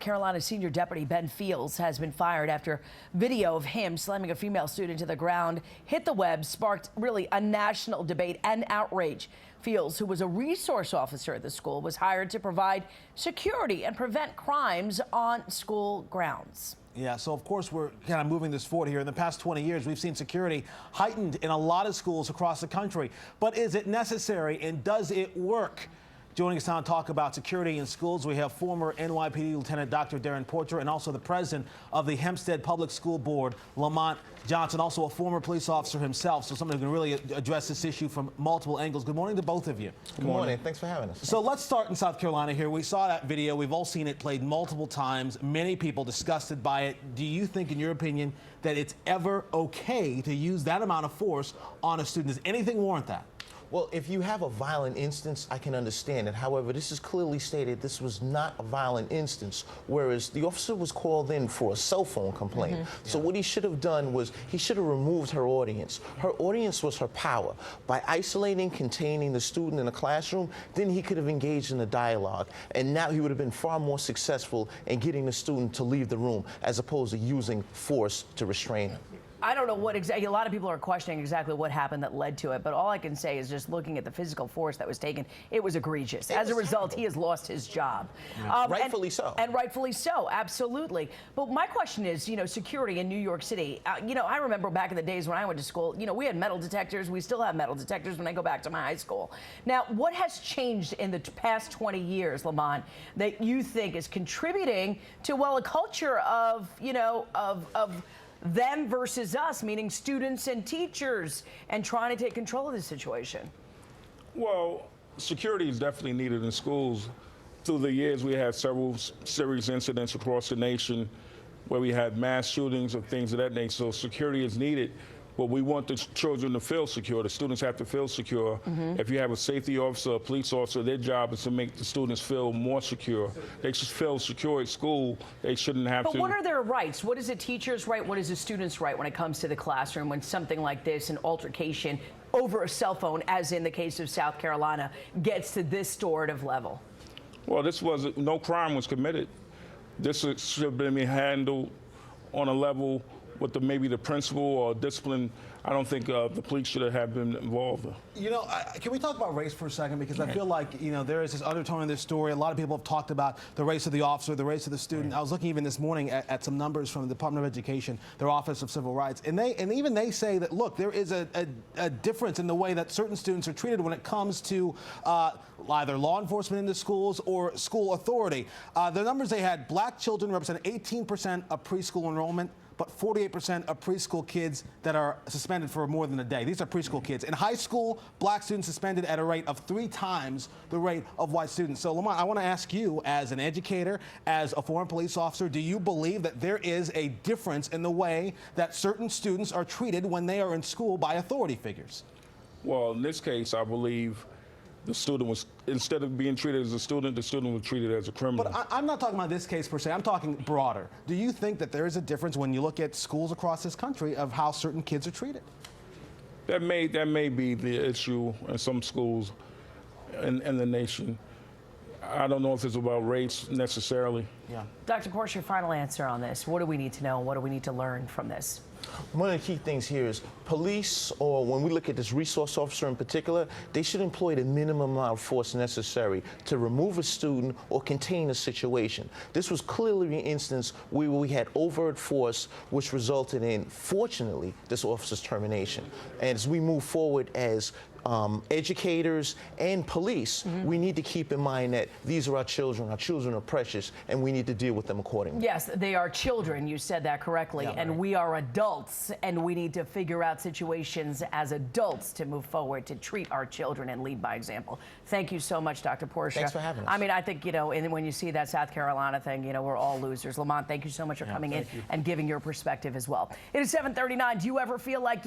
Carolina Senior Deputy Ben Fields has been fired after video of him slamming a female student to the ground hit the web, sparked really a national debate and outrage. Fields, who was a resource officer at the school, was hired to provide security and prevent crimes on school grounds. Yeah, so of course we're kind of moving this forward here. In the past 20 years, we've seen security heightened in a lot of schools across the country. But is it necessary and does it work? Joining us now to talk about security in schools, we have former NYPD Lieutenant Dr. Darren Porter and also the president of the Hempstead Public School Board, Lamont Johnson, also a former police officer himself, so somebody who can really address this issue from multiple angles. Good morning to both of you. Good morning. Thanks for having us. So let's start in South Carolina here. We saw that video. We've all seen it played multiple times. Many people disgusted by it. Do you think, in your opinion, that it's ever okay to use that amount of force on a student? Does anything warrant that? Well, if you have a violent instance, I can understand it. However, this is clearly stated this was not a violent instance, whereas the officer was called in for a cell phone complaint. So what he should have done was he should have removed her audience. Her audience was her power. By isolating, containing the student in a classroom, then he could have engaged in a dialogue. And now he would have been far more successful in getting the student to leave the room as opposed to using force to restrain him. I don't know what exactly, a lot of people are questioning exactly what happened that led to it, but all I can say is just looking at the physical force that was taken, it was egregious. As a result, he has lost his job. Rightfully so. And rightfully so, absolutely. But my question is, security in New York City. I remember back in the days when I went to school, we had metal detectors. We still have metal detectors when I go back to my high school. Now, what has changed in the past 20 years, Lamont, that you think is contributing to, well, a culture of, of them versus us, meaning students and teachers, and trying to take control of the situation? Well, security is definitely needed in schools. Through the years, we had several serious incidents across the nation where we had mass shootings of things of that nature. So security is needed. But we want the children to feel secure. The students have to feel secure. If you have a safety officer, a police officer, their job is to make the students feel more secure. They should feel secure at school. They shouldn't have to. But what are their rights? What is a teacher's right? What is a student's right when it comes to the classroom when something like this, an altercation over a cell phone, as in the case of South Carolina, gets to this sort of level? Well, no crime was committed. This should have been handled on a level with maybe the principal or discipline. I don't think the police should have been involved. Can we talk about race for a second? Because I feel like, there is this undertone in this story. A lot of people have talked about the race of the officer, the race of the student. I was looking even this morning at some numbers from the Department of Education, their Office of Civil Rights, and even they say that, look, there is a difference in the way that certain students are treated when it comes to either law enforcement in the schools or school authority. The numbers they had: black children represent 18% of preschool enrollment, but 48% of preschool kids that are suspended for more than a day. These are preschool kids. In high school, black students suspended at a rate of 3 times the rate of white students. So, Lamont, I want to ask you, as an educator, as a former police officer, do you believe that there is a difference in the way that certain students are treated when they are in school by authority figures? Well, in this case, I believe the student was, instead of being treated as a student, the student was treated as a criminal. But I'm not talking about this case per se. I'm talking broader. Do you think that there is a difference when you look at schools across this country of how certain kids are treated? That may be the issue in some schools in the nation. I don't know if it's about race necessarily. Yeah. Dr. Porter, your final answer on this. What do we need to know? What do we need to learn from this? One of the key things here is police, or when we look at this resource officer in particular, they should employ the minimum amount of force necessary to remove a student or contain a situation. This was clearly an instance where we had overt force, which resulted in, fortunately, this officer's termination. And as we move forward as educators and police, we need to keep in mind that these are our children. Our children are precious, and we need to deal with them accordingly. Yes, they are children. You said that correctly. Yeah, and we are adults, and we need to figure out situations as adults to move forward, to treat our children and lead by example. Thank you so much, Dr. Porter. Thanks for having us. I mean, I think, and when you see that South Carolina thing, we're all losers. Lamont, thank you so much for coming in and giving your perspective as well. It is 7:39. Do you ever feel like